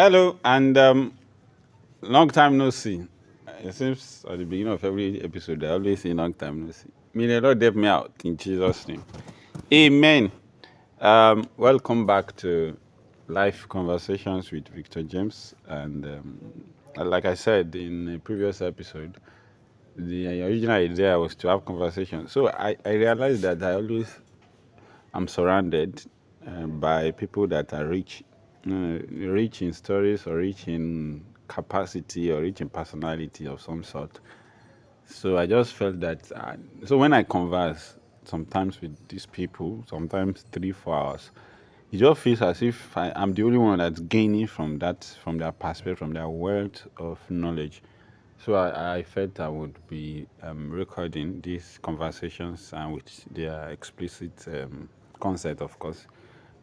Hello, and long time no see. It seems at the beginning of every episode, I always say long time no see. May the Lord help me out in Jesus' name. Amen. Welcome back to Life Conversations with Victor James. And like I said in a previous episode, the original idea was to have conversation. So I realized that I'm surrounded by people that are rich in stories or rich in capacity or rich in personality of some sort. So I just felt that. So when I converse sometimes with these people, sometimes 3 4 hours, it just feels as if I'm the only one that's gaining from that, from their perspective, from their wealth of knowledge. So I felt I would be recording these conversations and with their explicit consent, of course,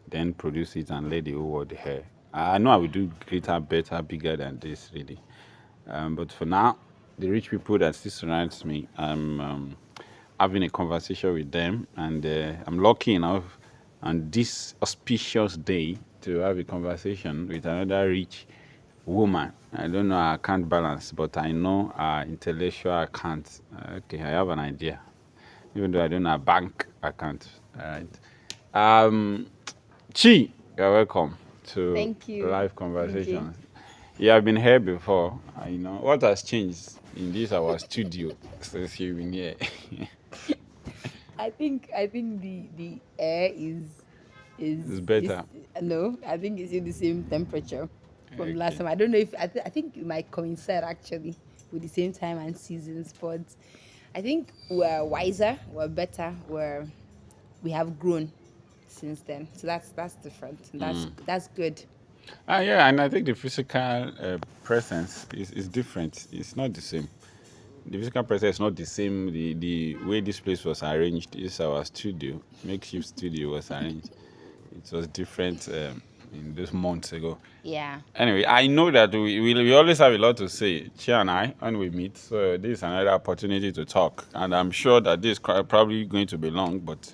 then produce it and let the whole world hear. I know I will do greater, better, bigger than this, really. But for now, the rich people that still surrounds me, I'm having a conversation with them, and I'm lucky enough on this auspicious day to have a conversation with another rich woman. I don't know her account balance, but I know her intellectual account. Okay, I have an idea, even though I don't know her bank account. All right. Um, Chi, you're welcome to Thank you. Live Thank you. Conversations. You have been here before. What has changed in this our studio since you've been here. I think the air It's is this better. no, I think it's in the same temperature from last Okay. time. I don't know if I think it might coincide actually with the same time and seasons, but I think we're wiser, we're better, we have grown since then. So that's different. And that's good. Yeah, and I think the physical presence is different. It's not the same. The physical presence is not the same. The way this place was arranged is our studio, makeshift studio was arranged. It was different in those months ago. Yeah. Anyway, I know that we always have a lot to say, Chi and I, when we meet. So this is another opportunity to talk. And I'm sure that this is probably going to be long, but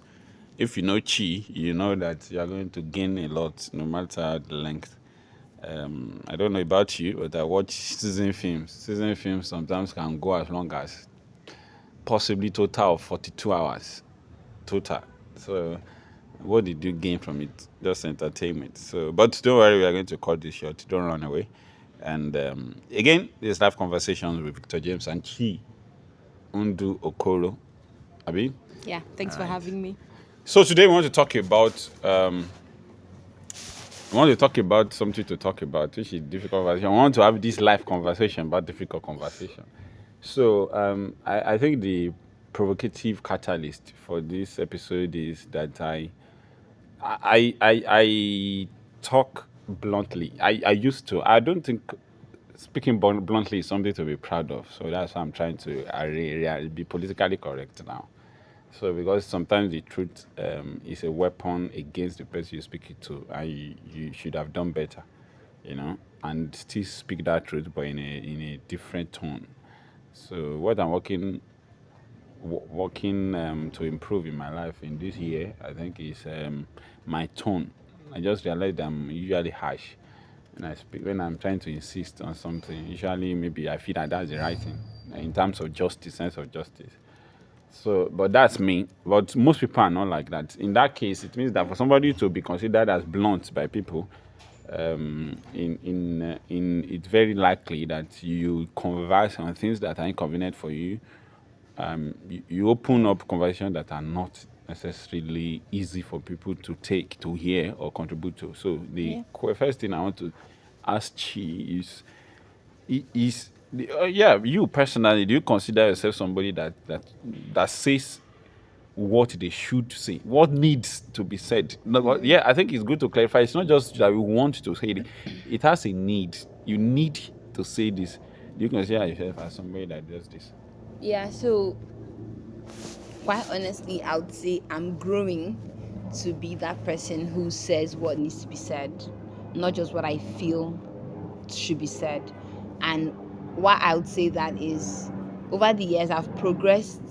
if you know Chi, you know that you are going to gain a lot, no matter the length. I don't know about you, but I watch season films. Season films sometimes can go as long as possibly total of 42 hours. Total. So what did you gain from it? Just entertainment. So, but don't worry, we are going to cut this short. Don't run away. And again, this live conversations with Victor James and Chi Undu Okolo. Abi? Yeah. Thanks All for right. having me. So today we want to talk about something to talk about, which is difficult conversation. I want to have this live conversation about difficult conversation. So I think the provocative catalyst for this episode is that I talk bluntly. I used to. I don't think speaking bluntly is something to be proud of. So that's why I'm trying to be politically correct now. So because sometimes the truth is a weapon against the person you speak it to, and you should have done better, and still speak that truth, but in a different tone. So what I'm working to improve in my life in this year, I think, is my tone. I just realized I'm usually harsh when I speak, when I'm trying to insist on something. Usually, maybe I feel that that's the right thing in terms of justice, sense of justice. So, but that's me. But most people are not like that. In that case, it means that for somebody to be considered as blunt by people, it's very likely that you converse on things that are inconvenient for you. You open up conversations that are not necessarily easy for people to take, to hear, or contribute to. So the Yeah. first thing I want to ask Chi is yeah, you personally, do you consider yourself somebody that says what they should say, what needs to be said? No, but yeah, I think it's good to clarify. It's not just that we want to say it; it has a need. You need to say this. Do you consider yourself as somebody that does this? Yeah. So quite honestly, I would say I'm growing to be that person who says what needs to be said, not just what I feel should be said. And why I would say that is over the years, I've progressed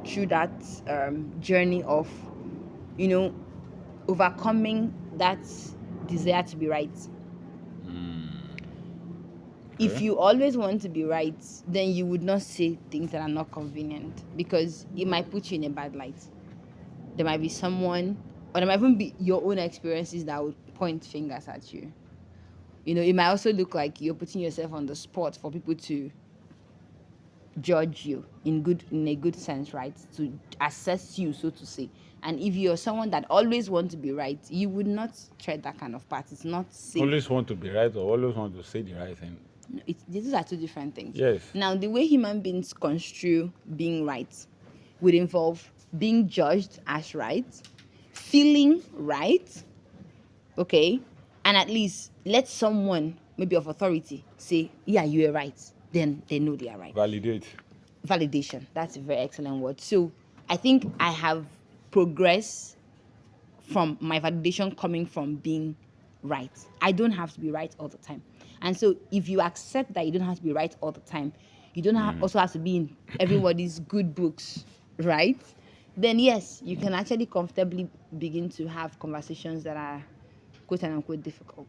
through that journey of, you know, overcoming that desire to be right. If you always want to be right, then you would not say things that are not convenient, because it might put you in a bad light. There might be someone, or there might even be your own experiences that would point fingers at you. It might also look like you're putting yourself on the spot for people to judge you in a good sense, right? To assess you, so to say. And if you're someone that always wants to be right, you would not tread that kind of path. It's not safe. Always want to be right or always want to say the right thing. These are two different things. Yes. Now, the way human beings construe being right would involve being judged as right, feeling right, okay, and at least let someone, maybe of authority, say, yeah, you are right. Then they know they are right. Validate. Validation. That's a very excellent word. So I think I have progressed from my validation coming from being right. I don't have to be right all the time. And so if you accept that you don't have to be right all the time, you don't also have to be in everybody's good books, right? Then yes, you can actually comfortably begin to have conversations that are quote unquote difficult,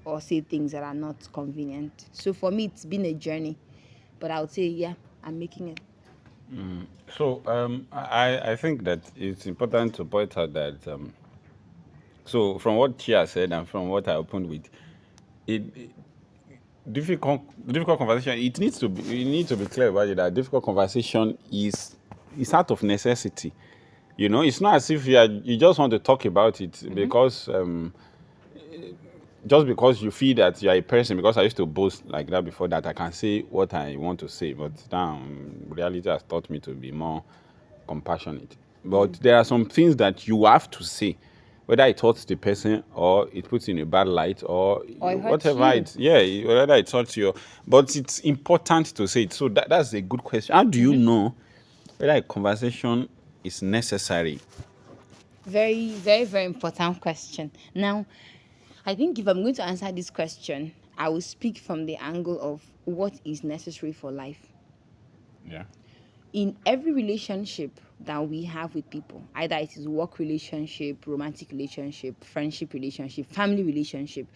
or say things that are not convenient. So for me, it's been a journey, but I would say, yeah, I'm making it. So I think that it's important to point out that so from what Chia said and from what I opened with, difficult conversation. It needs to be. You need to be clear about it. That difficult conversation is out of necessity. It's not as if you just want to talk about it because just because you feel that you are a person. Because I used to boast like that before, that I can say what I want to say, but now reality has taught me to be more compassionate. But there are some things that you have to say, whether it hurts the person or it puts in a bad light or Or it hurts whatever you. whether it hurts you. But it's important to say it. So that's a good question. How do you know whether a conversation is necessary? Very, very, very important question. Now, I think if I'm going to answer this question, I will speak from the angle of what is necessary for life. Yeah. In every relationship that we have with people, either it is work relationship, romantic relationship, friendship relationship, family relationship,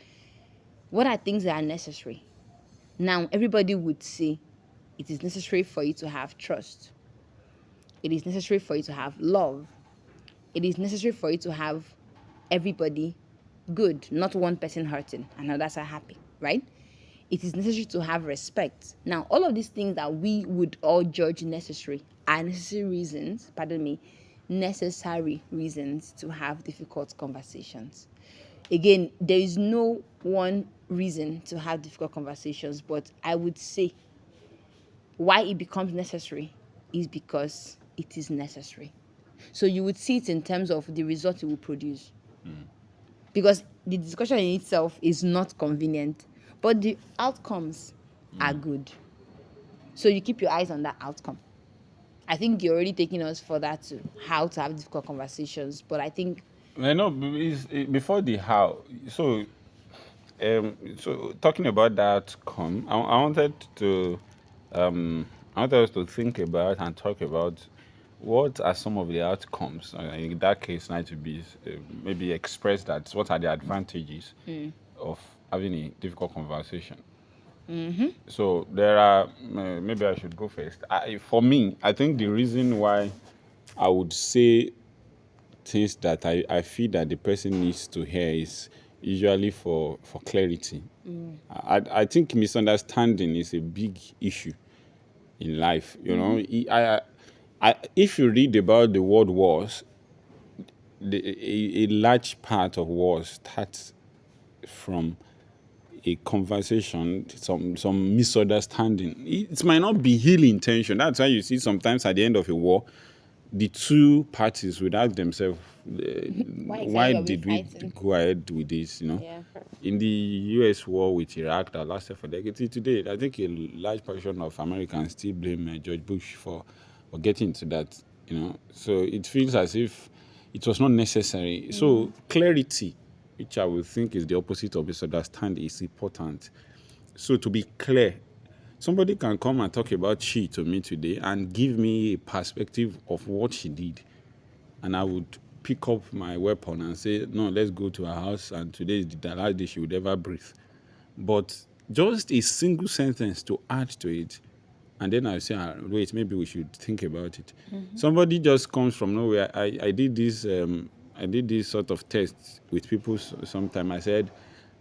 what are things that are necessary? Now, everybody would say it is necessary for you to have trust. It is necessary for you to have love. It is necessary for you to have everybody good, not one person hurting and others are happy, right? It is necessary to have respect. Now, all of these things that we would all judge necessary are necessary reasons to have difficult conversations. Again, there is no one reason to have difficult conversations, but I would say why it becomes necessary is because it is necessary. So you would see it in terms of the result it will produce. Because the discussion in itself is not convenient, but the outcomes are good. So you keep your eyes on that outcome. I think you're already taking us further to how to have difficult conversations, but I think I know before the how. So talking about that outcome, I wanted us to think about and talk about what are some of the outcomes. In that case, now to be maybe express that what are the advantages of having a difficult conversation. So there are maybe I should go first. For me, I think the reason why I would say things that I feel that the person needs to hear is usually for clarity. I think misunderstanding is a big issue in life. If you read about the world wars, a large part of wars starts from a conversation, some misunderstanding. It might not be ill intention. That's why you see sometimes at the end of a war, the two parties would ask themselves, why did we go ahead with this? Yeah. In the U.S. war with Iraq that lasted for decades, today I think a large portion of Americans still blame George Bush for getting to that. So it feels as if it was not necessary. So clarity, which I would think is the opposite of misunderstanding, is important. So to be clear, somebody can come and talk about she to me today and give me a perspective of what she did. And I would pick up my weapon and say, no, let's go to her house and today is the last day she would ever breathe. But just a single sentence to add to it, and then I say, wait, maybe we should think about it. Somebody just comes from nowhere. I did this. I did this sort of test with people sometime. I said,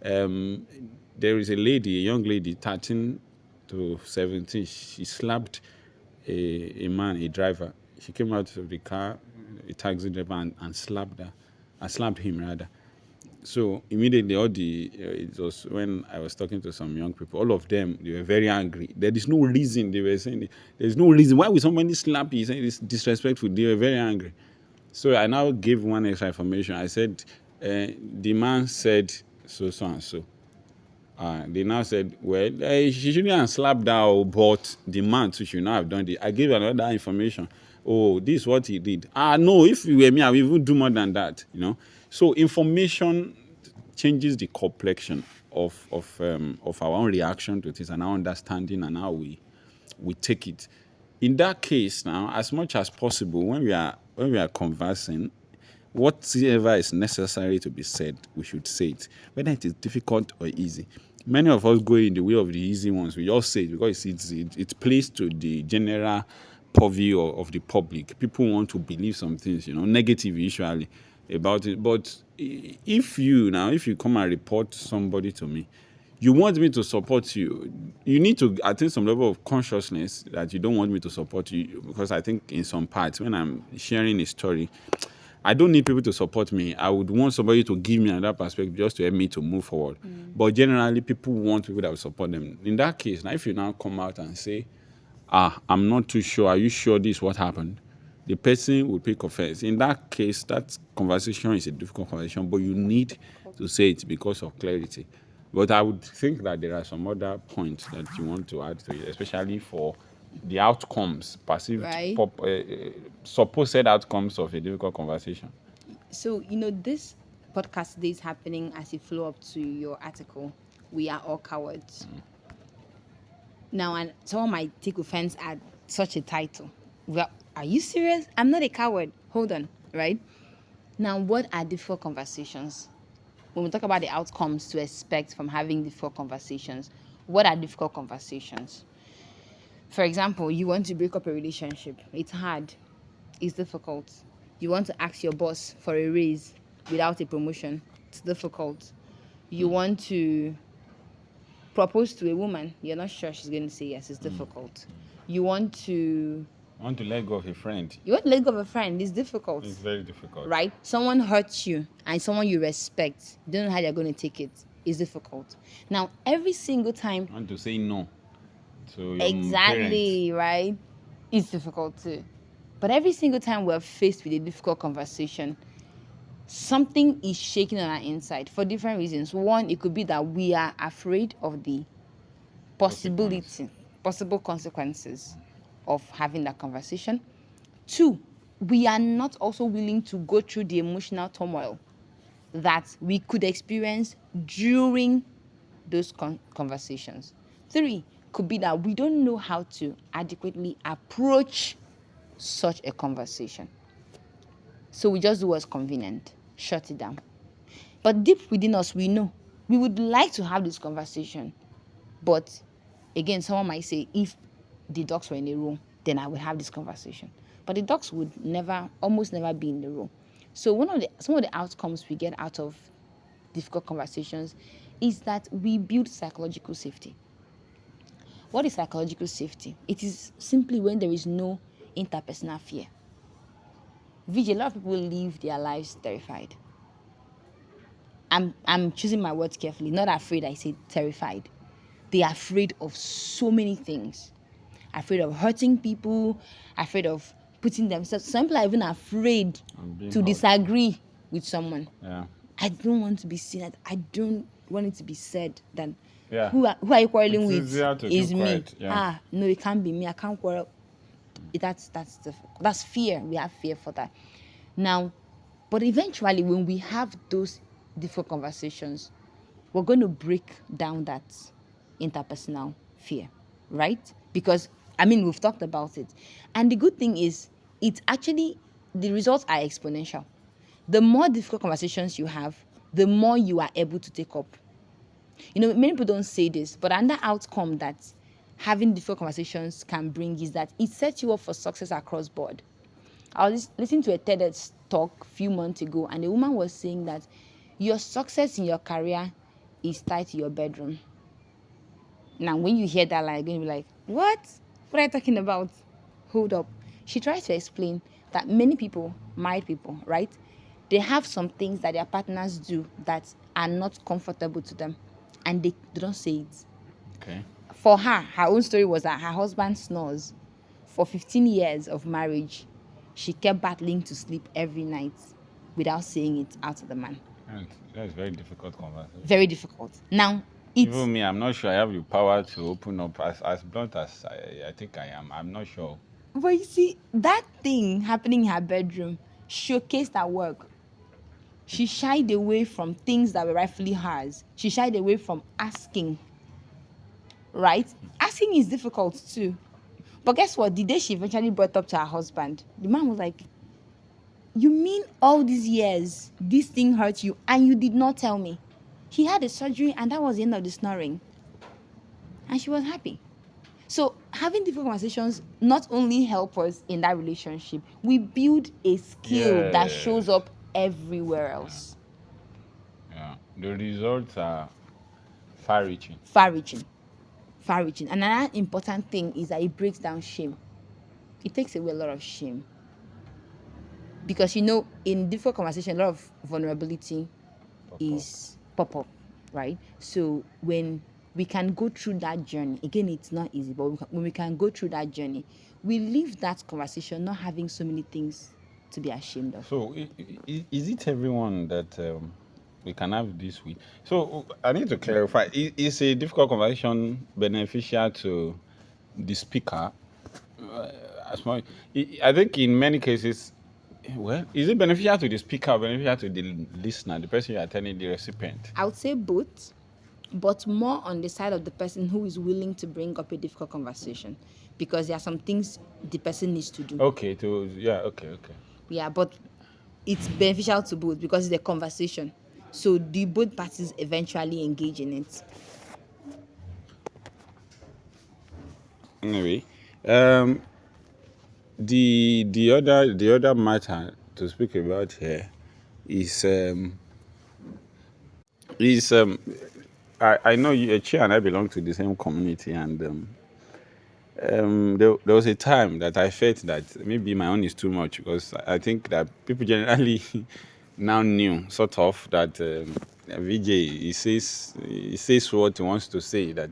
there is a lady, a young lady, 13 to 17. She slapped a man, a driver. She came out of the car, a taxi driver, and slapped her. I slapped him rather. So immediately, it was when I was talking to some young people. All of them, they were very angry. There is no reason, they were saying. There's no reason why would somebody slap you? Saying it's disrespectful. They were very angry. So I now gave one extra information. I said, the man said so and so. They now said, well, she shouldn't have slapped her, but the man too should not have done it. I gave another information. Oh, this is what he did. No, if you were me, I would even do more than that. So information changes the complexion of our own reaction to this and our understanding and how we take it. In that case, now, as much as possible, when we are conversing, whatever is necessary to be said, we should say it, whether it is difficult or easy. Many of us go in the way of the easy ones. We just say it because it's placed to the general purview of the public. People want to believe some things, negative usually about it. But if you come and report somebody to me, you want me to support you, you need to attain some level of consciousness that you don't want me to support you, because I think in some parts when I'm sharing a story, I don't need people to support me. I would want somebody to give me another perspective just to help me to move forward. But generally, people want people that will support them. In that case, now if you now come out and say, I'm not too sure, are you sure this is what happened? The person will pick offense. In that case, that conversation is a difficult conversation, but you need to say it because of clarity. But I would think that there are some other points that you want to add to it, especially for the outcomes, perceived, Right. supposed outcomes of a difficult conversation. So, this podcast today is happening as a follow up to your article, We Are All Cowards. Now, and someone might take offense at such a title. Well, are you serious? I'm not a coward. Hold on, right? Now, what are difficult conversations? When we talk about the outcomes to expect from having difficult conversations, what are difficult conversations? For example, you want to break up a relationship. It's hard. It's difficult. You want to ask your boss for a raise without a promotion. It's difficult. You want to propose to a woman. You're not sure she's going to say yes. It's difficult. You want to let go of a friend. You want to let go of a friend. It's difficult. It's very difficult. Right? Someone hurts you and someone you respect. You don't know how they're going to take it. It's difficult. Now, every single time... You want to say no to your Exactly, parents. Right? It's difficult too. But every single time we're faced with a difficult conversation, something is shaking on our inside for different reasons. One, it could be that we are afraid of the possible consequences of having that conversation. Two, we are not also willing to go through the emotional turmoil that we could experience during those conversations. Three, could be that we don't know how to adequately approach such a conversation. So we just do what's convenient, shut it down. But deep within us, we know we would like to have this conversation. But again, someone might say, if the dogs were in a room, then I would have this conversation. But the dogs would almost never be in the room. So some of the outcomes we get out of difficult conversations is that we build psychological safety. What is psychological safety? It is simply when there is no interpersonal fear. A lot of people live their lives terrified. I'm choosing my words carefully. Not afraid, I say terrified. They are afraid of so many things. Afraid of hurting people, afraid of putting themselves... Some people are even afraid to disagree with someone. Yeah. I don't want to be seen. I don't want it to be said that who are you quarreling with is me. Yeah. No, it can't be me. I can't quarrel. That's fear. We have fear for that. Now, but eventually when we have those difficult conversations, we're going to break down that interpersonal fear, right? Because, we've talked about it. And the good thing is, the results are exponential. The more difficult conversations you have, the more you are able to take up. Many people don't say this, but another outcome that having difficult conversations can bring is that it sets you up for success across board. I was listening to a TEDx talk a few months ago, and the woman was saying that your success in your career is tied to your bedroom. Now, when you hear that, you're going to be like, what? What are you talking about? Hold up. She tries to explain that many people, married people, right? They have some things that their partners do that are not comfortable to them, and they don't say it. Okay. For her own story was that her husband snores. For 15 years of marriage, she kept battling to sleep every night without saying it out to the man. That's very difficult conversation. Very difficult. Now, even me, I'm not sure I have the power to open up as blunt as I think I am. I'm not sure. But you see, that thing happening in her bedroom showcased her work. She shied away from things that were rightfully hers. She shied away from asking. Right? Asking is difficult too. But guess what? The day she eventually brought up to her husband, the man was like, you mean all these years this thing hurt you and you did not tell me? He had a surgery and that was the end of the snoring. And she was happy. So having difficult conversations not only help us in that relationship, we build a skill that shows up everywhere else. Yeah. The results are far-reaching. Far-reaching. And another important thing is that it breaks down shame. It takes away a lot of shame. Because, in difficult conversation, a lot of vulnerability is pop up, right? So when we can go through that journey, again, it's not easy, but when we can go through that journey, we leave that conversation not having so many things to be ashamed of. So is it everyone that we can have this with? So I need to clarify, is a difficult conversation beneficial to the speaker? I think in many cases, well, is it beneficial to the speaker or beneficial to the listener, the person you are telling, the recipient? I would say both, but more on the side of the person who is willing to bring up a difficult conversation, because there are some things the person needs to do. Okay. Yeah, but it's beneficial to both because it's a conversation. So do both parties eventually engage in it? Anyway, the other matter to speak about here is I know Chi and I belong to the same community, and there was a time that I felt that maybe my own is too much, because I think that people generally now knew sort of that VJ he says what he wants to say. That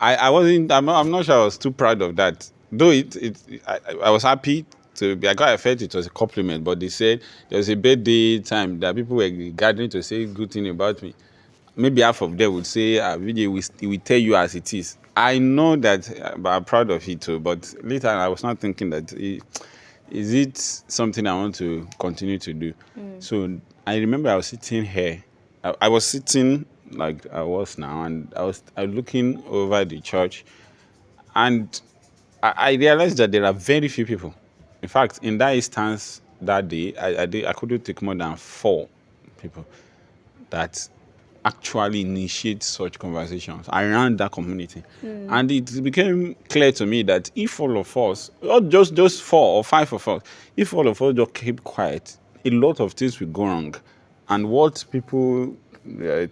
I'm not sure I was too proud of that. Though I was happy to be. I felt it was a compliment, but they said there was a birthday time that people were gathering to say good thing about me. Maybe half of them would say, "Vijay, we will tell you as it is." I know that I'm proud of it too, but later I was not thinking that is it something I want to continue to do. So I remember I was sitting here. I was sitting like I was now, and I was looking over the church, and I realized that there are very few people. In fact, in that instance that day, I couldn't take more than 4 people that actually initiate such conversations around that community. And it became clear to me that if all of us, not just those 4 or 5 of us, if all of us just keep quiet, a lot of things will go wrong. And what people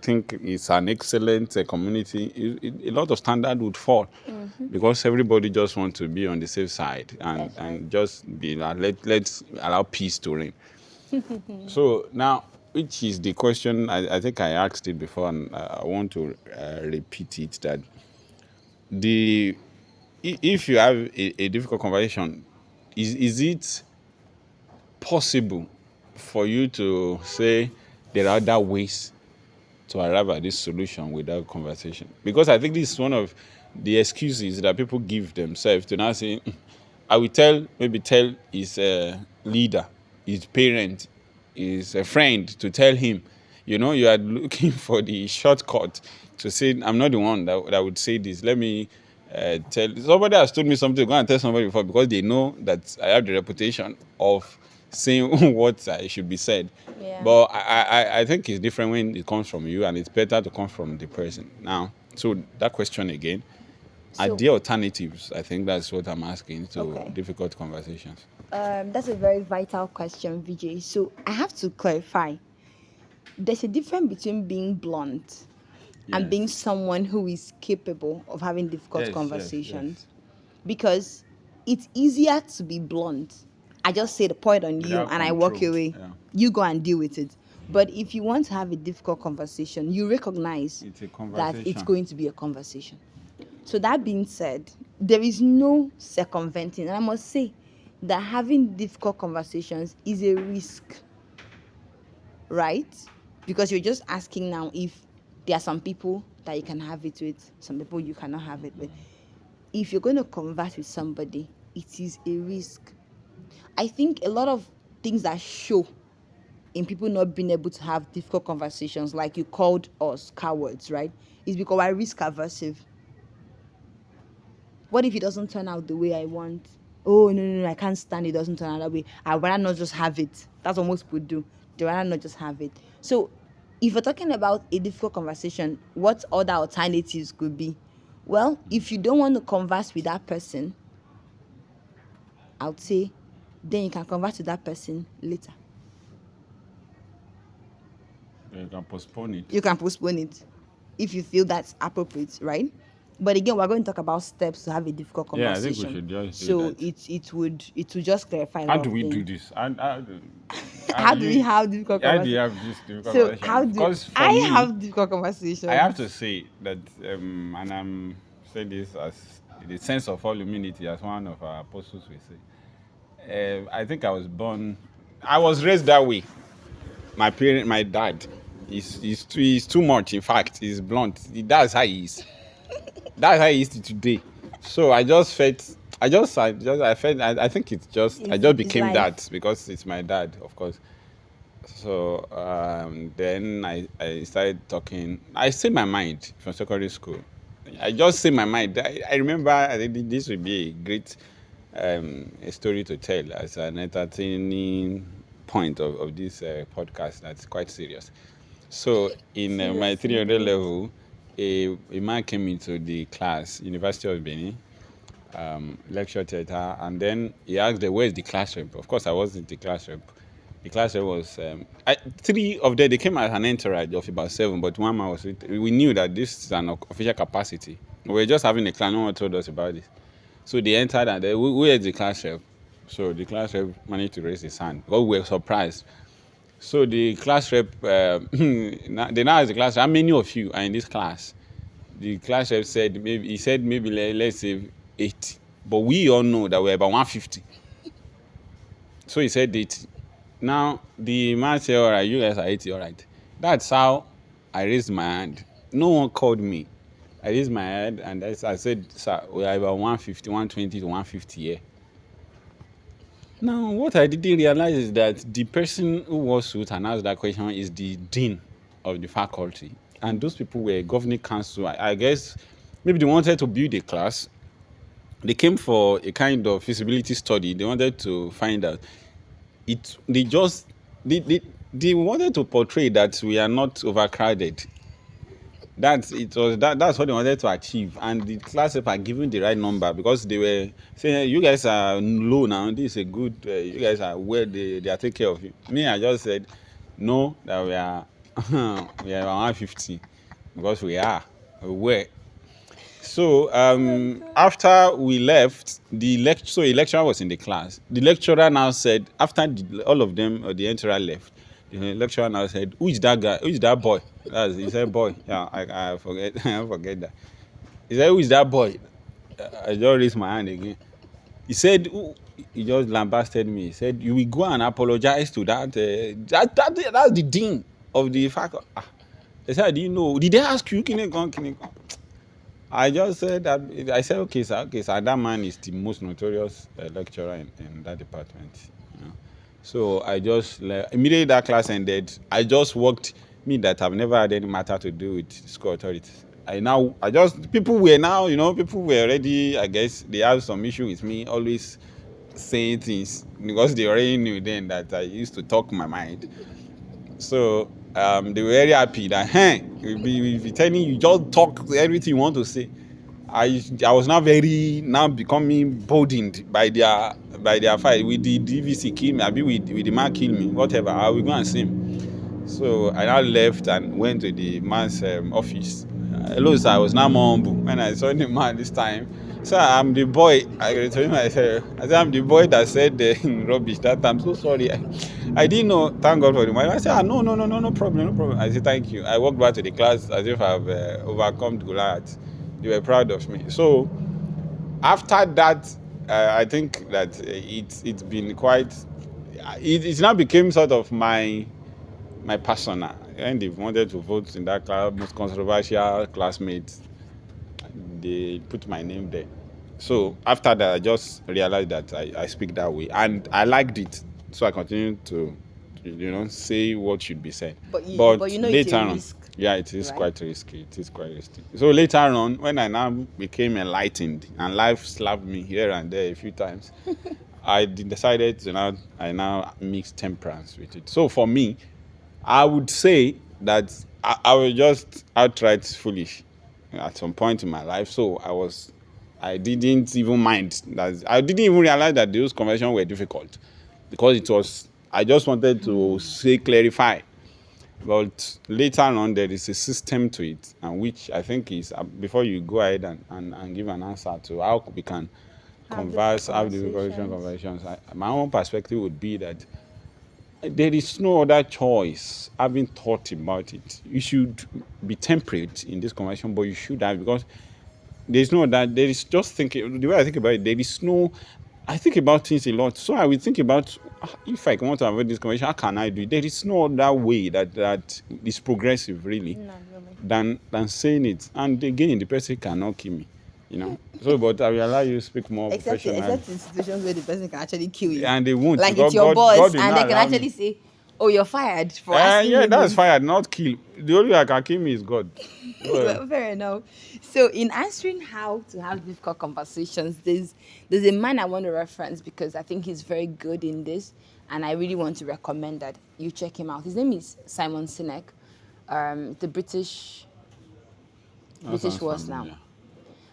think is an excellent community, a lot of standard would fall, because everybody just wants to be on the safe side and just be let's allow peace to reign. So now, which is the question, I think I asked it before, and I want to repeat it, that if you have a difficult conversation, is it possible for you to say there are other ways to arrive at this solution without conversation? Because I think this is one of the excuses that people give themselves to now say, I will tell his leader, his parent, his friend, to tell him. You are looking for the shortcut to say, I'm not the one that would say this. Let me tell. Somebody has told me something, go and tell somebody before, because they know that I have the reputation of saying what should be said. Yeah. But I think it's different when it comes from you, and it's better to come from the person. Now, so that question again, are So there alternatives? I think that's what I'm asking to Okay. difficult conversations. that's a very vital question, Vijay. So I have to clarify. There's a difference between being blunt and being Yes. someone who is capable of having difficult Yes, conversations. Because it's easier to be blunt. I just say the point on you Without and I walk control. away. Yeah. You go and deal with it. But if you want to have a difficult conversation, you recognize It's a that conversation. it's going to be a conversation. So that being said, there is no circumventing. And I must say that having difficult conversations is a risk, right? Because you're just asking now if there are some people that you can have it with, some people you cannot have it with. If you're going to converse with somebody, it is a risk. I think a lot of things that show in people not being able to have difficult conversations, like you called us cowards, right, is because we're risk aversive. What if it doesn't turn out the way I want? Oh, no, I can't stand it doesn't turn out that way. I'd rather not just have it. That's what most people do. They'd rather not just have it. So if you're talking about a difficult conversation, what other alternatives could be? Well, if you don't want to converse with that person, I would say then you can converse with that person later. You can postpone it. You can postpone it if you feel that's appropriate, right? But again, we're going to talk about steps to have a difficult Yeah, I think conversation. we should just do so that. it would just clarify. How do we do this? How do we have difficult How do you conversations? have this difficult So conversation? how do Because for I me, have difficult conversations? I have to say that, and I'm saying this as the sense of all humility, as one of our apostles will say. I think I was raised that way. My dad, he's too much. In fact, he's blunt. That's how he is. That's how he is today. So I just felt, I think it's just, I just became life. that because it's my dad, of course. So then I started talking. I say my mind from secondary school. I just say my mind. I remember, I think this would be a great a story to tell as an entertaining point of this podcast that's quite serious. So in my 300 level, a man came into the class, University of Benin, lecture theatre, and then he asked, where's the class rep? Of course, I wasn't the class rep. The class rep was, three of them, they came as an entourage of about 7, but one man was with, we knew that this is an official capacity. We were just having a class, no one told us about this. So they entered and they, where is the class rep? So the class rep managed to raise his hand, but we were surprised. So the class rep, they now asked the class, how many of you are in this class? The class rep said, maybe let's say 8. But we all know that we're about 150. So he said 80. Now the man said, all right, you guys are 80, all right. That's how I raised my hand. No one called me. I raised my hand and I said, sir, we are about 150, 120 to 150 here. Now, what I didn't realize is that the person who was with and asked that question is the dean of the faculty. And those people were governing council. I guess maybe they wanted to build a class. They came for a kind of feasibility study. They wanted to find out. They wanted to portray that we are not overcrowded. That's what they wanted to achieve, and the class rep are giving the right number because they were saying you guys are low now. This is a good. You guys are well. They are taking care of you. Me, I just said no, that we are we are 150 because we were. So after we left, so a lecturer was in the class. The lecturer now said after all of them or the lecturer left. The lecturer now said, who is that guy? Who is that boy? He said, boy. Yeah, I forget. I forget that. He said, who is that boy? I just raised my hand again. He said, he just lambasted me. He said, you will go and apologize to that. That's the dean of the faculty. They said, I didn't know. Did they ask you? Can you come? I just said that. I said, okay, sir. That man is the most notorious lecturer in that department. You know? So I just immediately that class ended. I just worked. Me that I've never had any matter to do with school authorities. People were already. I guess they have some issue with me. Always saying things because they already knew then that I used to talk my mind. So they were very happy that, hey, we'll be telling you, just talk everything you want to say. I was now becoming burdened by their fight. With the DVC kill me, I be with the man kill me, whatever. I will go and see him. So I now left and went to the man's office. Hello, sir. I was now more humble when I saw the man this time. Sir, I'm the boy. I told him, I said, I'm the boy that said rubbish that time. So sorry. I didn't know. Thank God for the money. I said, no, no problem, no problem. I said, thank you. I walked back to the class as if I've overcome Goliath. They were proud of me. So after that, I think that it's been quite. It now became sort of my persona. When they wanted to vote in that class, most controversial classmates, they put my name there. So after that, I just realized that I speak that way, and I liked it. So I continued to, say what should be said. But you know it's Later a on, risk, yeah, it is right? quite risky. It is quite risky. So later on, when I now became enlightened and life slapped me here and there a few times, I decided to now mix temperance with it. So for me, I would say that I was just outright foolish at some point in my life. So I didn't even mind that. I didn't even realize that those conversations were difficult because I just wanted to say, clarify. But later on, there is a system to it, and which I think is, before you go ahead and give an answer to how we can have the conversations. My own perspective would be that there is no other choice. Having thought about it, you should be temperate in this conversation, but you should have, because there's no that there is just thinking. The way I think about it, there is no. I think about things a lot, so I will think about, if I want to avoid this conversation, how can I do it? There is no other way that is progressive, really, No, really. than saying it. And again, the person cannot kill me, So, but I will allow you to speak more professionally. Except in situations where the person can actually kill you. And they won't, Like because it's your God boss, will and they not can allow me. actually say, "Oh, you're fired for asking Yeah, me that's this." fired, not kill. The only one that can kill me is God. Well, fair enough. So, in answering how to have difficult conversations, there's a man I want to reference because I think he's very good in this, and I really want to recommend that you check him out. His name is Simon Sinek, the British sounds was now. familiar.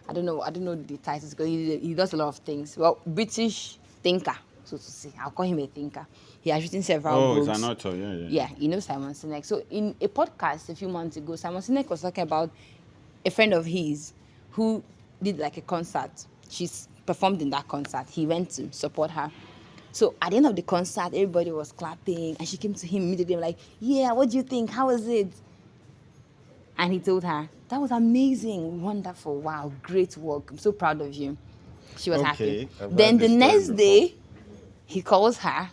I don't know the titles because he does a lot of things. Well, British thinker, so to say. I'll call him a thinker. He has written several Oh, books. it's an author, yeah. Yeah, you know Simon Sinek. So in a podcast a few months ago, Simon Sinek was talking about a friend of his who did like a concert. She's performed in that concert. He went to support her. So at the end of the concert, everybody was clapping, and she came to him immediately like, "Yeah, what do you think? How was it?" And he told her, "That was amazing, wonderful, wow, great work. I'm so proud of you." She was happy. I've Then heard the this story next before. day, he calls her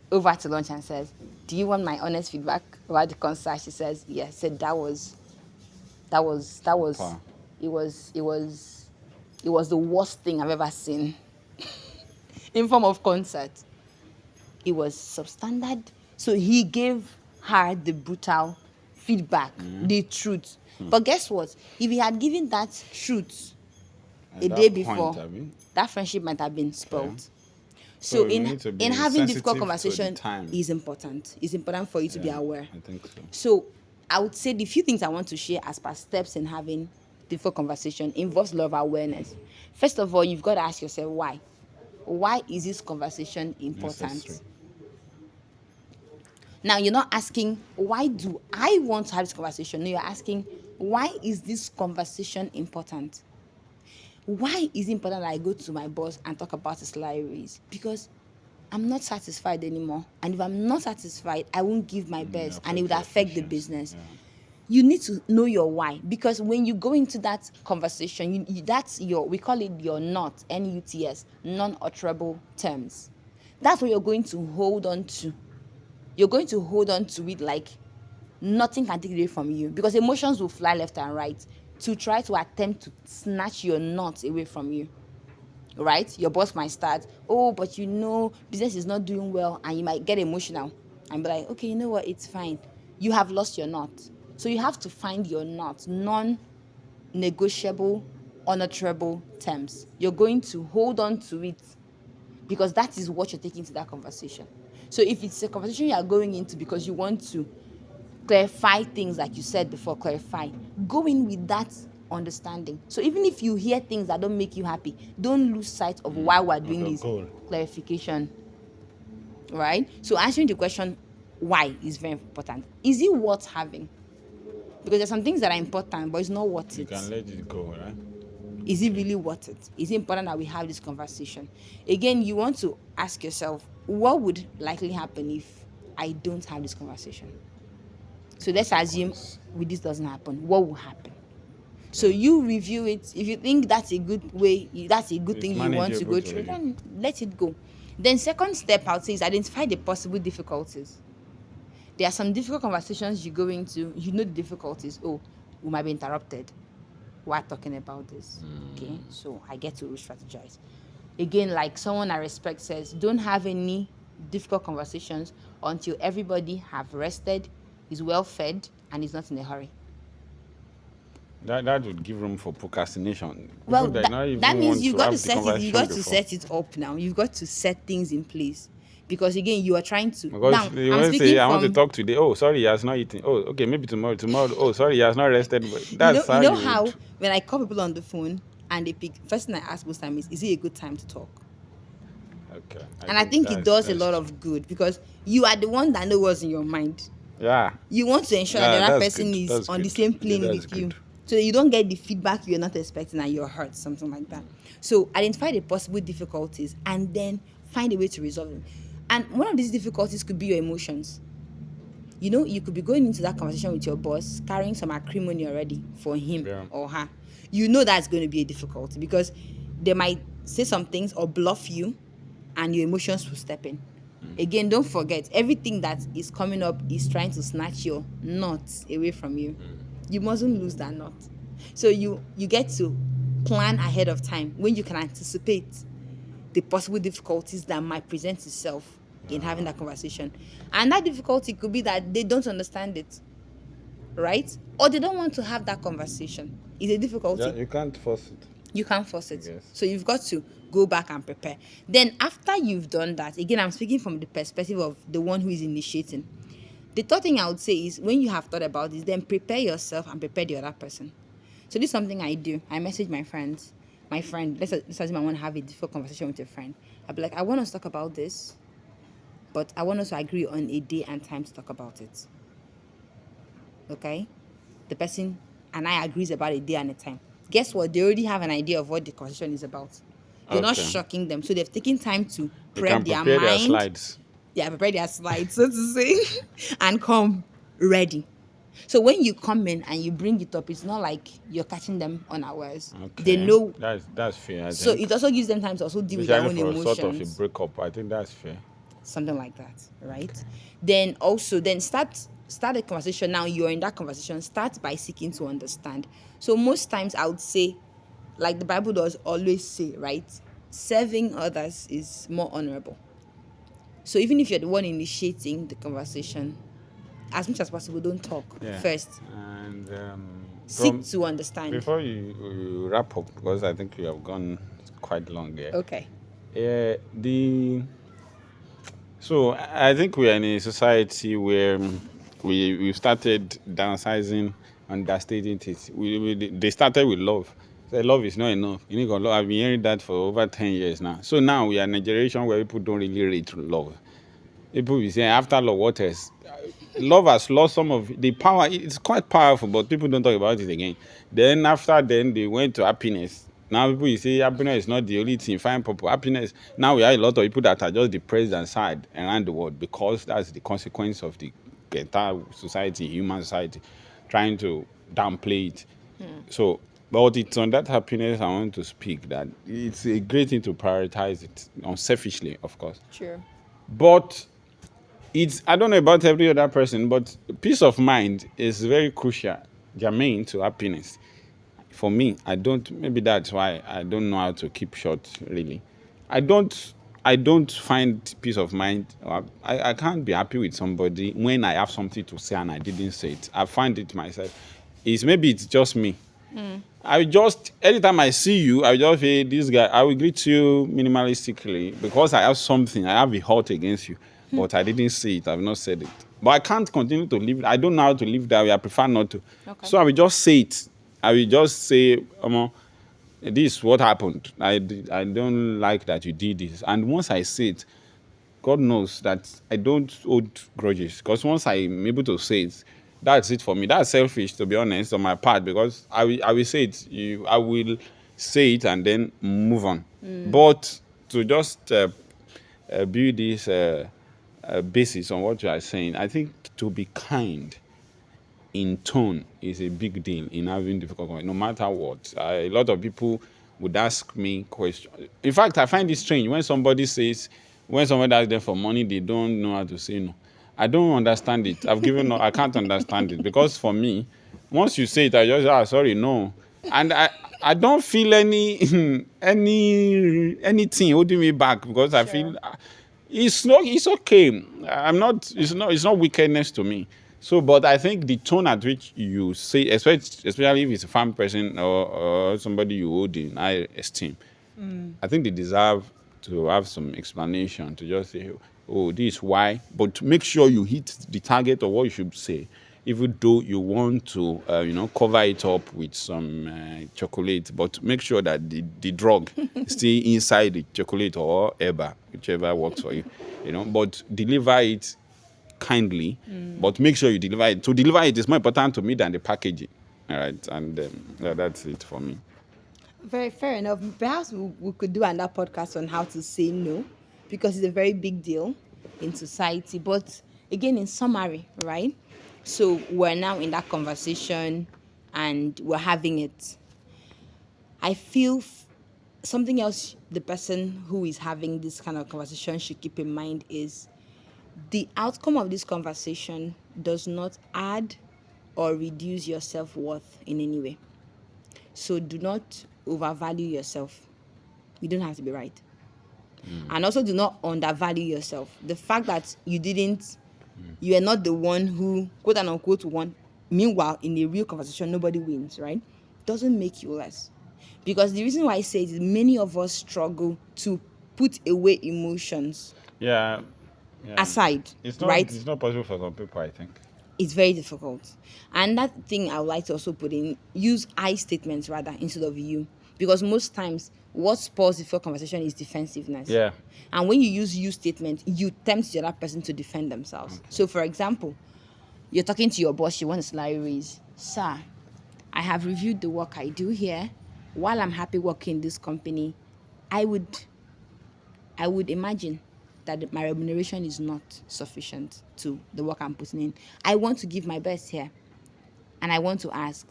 over to lunch and says, "Do you want my honest feedback about the concert?" She says, "Yes." Yeah. Said that was Wow. it was the worst thing I've ever seen in form of concert. It was substandard. So he gave her the brutal feedback, the truth. But guess what? If he had given that truth At a that day point, before, I mean, that friendship might have been spoiled. okay. So you need to be in having sensitive difficult to the conversation time. is important. It's important for you to be aware. I think so. So I would say the few things I want to share as per steps in having difficult conversation involves a lot of awareness. First of all, you've got to ask yourself why. Why is this conversation important? Necessary. Now you're not asking why do I want to have this conversation? No, you're asking why is this conversation important? Why is it important that I go to my boss and talk about his salary raise? Because I'm not satisfied anymore. And if I'm not satisfied, I won't give my best and it would affect the business. Yeah. You need to know your why, because when you go into that conversation, that's we call it your NUTS, N-U-T-S, non-utterable terms. That's what you're going to hold on to. You're going to hold on to it like nothing can take it away from you, because emotions will fly left and right to try to attempt to snatch your NUTS away from you. Right? Your boss might start, "Oh, but business is not doing well," and you might get emotional and be like, "Okay, you know what? It's fine." You have lost your NUTS. So you have to find your NUTS, non-negotiable, unutterable terms. You're going to hold on to it because that is what you're taking to that conversation. So if it's a conversation you are going into because you want to clarify things like you said before, go in with that understanding. So even if you hear things that don't make you happy, don't lose sight of why we're doing this clarification. Right? So answering the question why is very important. Is it worth having? Because there's some things that are important, but it's not worth it. You can let it go, right? Is it really worth it? Is it important that we have this conversation? Again, you want to ask yourself, what would likely happen if I don't have this conversation? So let's assume this doesn't happen. What will happen? So you review it. If you think that's a good way, that's a good thing you want to go through, then let it go. Then second step, I would say, is identify the possible difficulties. There are some difficult conversations you go into, you know the difficulties. Oh, we might be interrupted. We're talking about this. Okay, so I get to re-strategize. Again, like someone I respect says, don't have any difficult conversations until everybody have rested, is well fed, and is not in a hurry. That would give room for procrastination. Well, that means you got to set it. You got to set it up now. You've got to set things in place, because again, you are trying to. Because now, you want to say, I want to talk today. Oh, sorry, he has not eaten. Oh, okay, maybe tomorrow. Oh, sorry, he has not rested. That's you know how when I call people on the phone and they pick, first thing I ask most time is it a good time to talk? Okay. I think it does a lot of good, because you are the one that knows what's in your mind. Yeah. You want to ensure that the other person is on the same plane with you, so that you don't get the feedback you're not expecting and you're hurt, something like that. So identify the possible difficulties and then find a way to resolve them. And one of these difficulties could be your emotions. You know, you could be going into that conversation with your boss carrying some acrimony already for him or her. You know that's going to be a difficulty, because they might say some things or bluff you and your emotions will step in. Again, don't forget, everything that is coming up is trying to snatch your knot away from you. You mustn't lose that knot. So you get to plan ahead of time when you can anticipate the possible difficulties that might present itself in having that conversation. And that difficulty could be that they don't understand it, right? Or they don't want to have that conversation. It's a difficulty. Yeah, you can't force it. You can't force it. Yes. So you've got to go back and prepare. Then after you've done that, again, I'm speaking from the perspective of the one who is initiating. The third thing I would say is, when you have thought about this, then prepare yourself and prepare the other person. So this is something I do. I message my friends. My friend, let's assume I want to have a difficult conversation with a friend. I'll be like, I want us to talk about this, but I want us to agree on a day and time to talk about it. Okay? The person and I agrees about a day and a time. Guess what? They already have an idea of what the conversation is about. You're not shocking them. So they've taken time to prep their mind. Their slides. Yeah, prepare their slides, so to say, and come ready. So when you come in and you bring it up, it's not like you're catching them unawares. Okay. They know. That's fair. So it also gives them time to also deal with their own emotions. Sort of a breakup. I think that's fair. Something like that, right? Then start a conversation. Now you're in that conversation. Start by seeking to understand. So most times I would say, like the Bible does always say, right? Serving others is more honorable. So even if you're the one initiating the conversation, as much as possible, don't talk first. And seek to understand. Before you wrap up, because I think you have gone quite long here. Okay. So I think we are in a society where we've started downsizing, understating it. They started with love. So love is not enough. You need to love. I've been hearing that for over 10 years now. So now we are in a generation where people don't really rate love. People will say, after love, what else? Love has lost some of the power. It's quite powerful, but people don't talk about it again. Then they went to happiness. Now people will say happiness is not the only thing. Find purpose. Happiness. Now we have a lot of people that are just depressed and sad around the world, because that's the consequence of the entire society, human society, trying to downplay it. So, but it's on that happiness I want to speak, that it's a great thing to prioritize it, unselfishly, of course. Sure. But I don't know about every other person, but peace of mind is very crucial, germane to happiness. For me, maybe that's why I don't know how to keep short, really. I don't find peace of mind. I can't be happy with somebody when I have something to say and I didn't say it. I find it myself. Maybe it's just me. I just, anytime I see you, I just say, this guy, I will greet you minimalistically because I have something, I have a hurt against you, but I didn't say it, I've not said it. But I can't continue to live, I don't know how to live that way, I prefer not to. Okay. So I will just say it. I will just say, this is what happened. I don't like that you did this. And once I say it, God knows that I don't hold grudges, because once I'm able to say it, that's it for me. That's selfish, to be honest, on my part, because I will say it. I will say it and then move on. But to just build this basis on what you are saying, I think to be kind in tone is a big deal in having difficult conversation, no matter what. A lot of people would ask me questions. In fact, I find it strange when somebody asks them for money, they don't know how to say no. I don't understand it. I've given up. I can't understand it, because for me, once you say it, I just sorry, no, and I don't feel anything holding me back, because I feel it's okay. It's not wickedness to me. So, but I think the tone at which you say, especially if it's a family person or somebody you hold in high esteem, I think they deserve to have some explanation, to just say, oh, this is why. But make sure you hit the target of what you should say, even though you want to, cover it up with some chocolate. But make sure that the drug stay inside the chocolate or herba, whichever works for you. But deliver it kindly, but make sure you deliver it. To deliver it is more important to me than the packaging. All right, and that's it for me. Very fair enough. Perhaps we could do another podcast on how to say no, because it's a very big deal in society. But again, in summary, right? So we're now in that conversation and we're having it. I feel something else the person who is having this kind of conversation should keep in mind is the outcome of this conversation does not add or reduce your self-worth in any way. So do not overvalue yourself. You don't have to be right. And also do not undervalue yourself. The fact that you are not the one who, quote unquote, won. Meanwhile, in a real conversation, nobody wins, right? Doesn't make you less. Because the reason why I say it is many of us struggle to put away emotions aside, right? It's not possible for some people, I think. It's very difficult. And that thing I would like to also put in, use I statements rather instead of you. Because most times, what spoils the full conversation is defensiveness. Yeah. And when you use you statement, you tempt the other person to defend themselves. Okay. So, for example, you're talking to your boss, you want a salary raise. Sir, I have reviewed the work I do here. While I'm happy working in this company, I would imagine that my remuneration is not sufficient to the work I'm putting in. I want to give my best here. And I want to ask,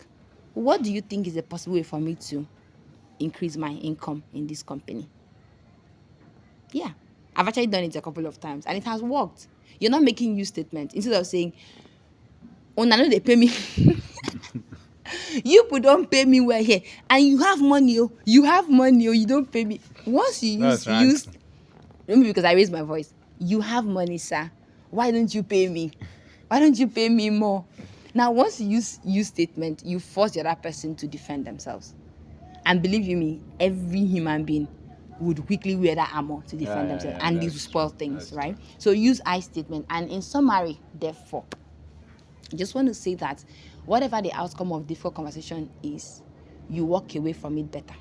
what do you think is a possible way for me to increase my income in this company? Yeah. I've actually done it a couple of times and it has worked. You're not making you statement. Instead of saying, oh, no, they pay me. You people don't pay me well here. And you have money, you don't pay me. Once you use maybe because I raised my voice. You have money, sir. Why don't you pay me? Why don't you pay me more? Now, once you use statement, you force the other person to defend themselves. And believe you me, every human being would quickly wear that armor to defend themselves. And these will spoil things, right? So use I statement. And in summary, therefore, I just want to say that whatever the outcome of difficult conversation is, you walk away from it better.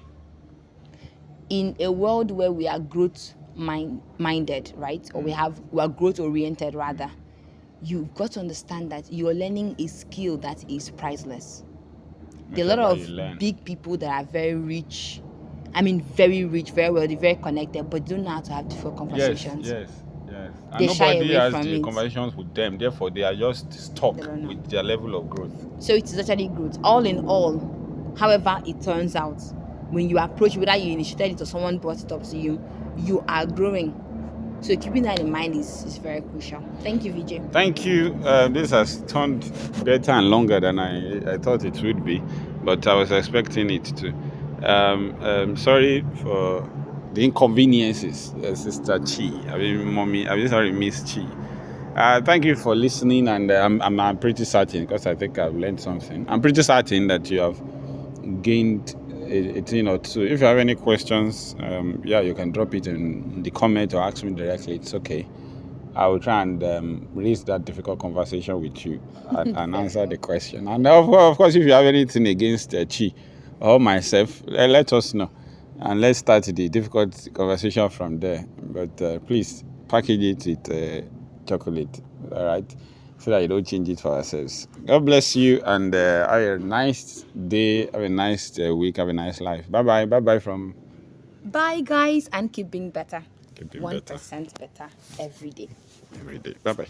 In a world where we are growth minded, right? Or we are growth oriented rather, you've got to understand that you're learning a skill that is priceless. There are a lot of big people that are very rich, very rich, very wealthy, very connected, but don't know how to have difficult conversations. Yes. And nobody has the conversations with them, therefore they are just stuck with their level of growth. So it is actually growth. All in all, however it turns out, when you approach, whether you initiated it or someone brought it up to you, you are growing. So keeping that in mind is very crucial. Thank you, Vijay. Thank you. This has turned better and longer than I thought it would be, but I was expecting it to. Sorry for the inconveniences, Sister Chi. Mommy. Miss Chi. Thank you for listening, and I'm pretty certain, because I think I've learned something. I'm pretty certain that you have gained a thing or two. If you have any questions, you can drop it in the comment or ask me directly. It's okay. I will try and raise that difficult conversation with you and answer the question. And of course, if you have anything against Chi or myself, let us know. And let's start the difficult conversation from there. But please package it with chocolate, all right? So that you don't change it for ourselves. God bless you and have a nice day, have a nice week, have a nice life. Bye-bye. Bye-bye from... Bye, guys, and keep being better. Keep being 1% better every day. Every day. Bye-bye.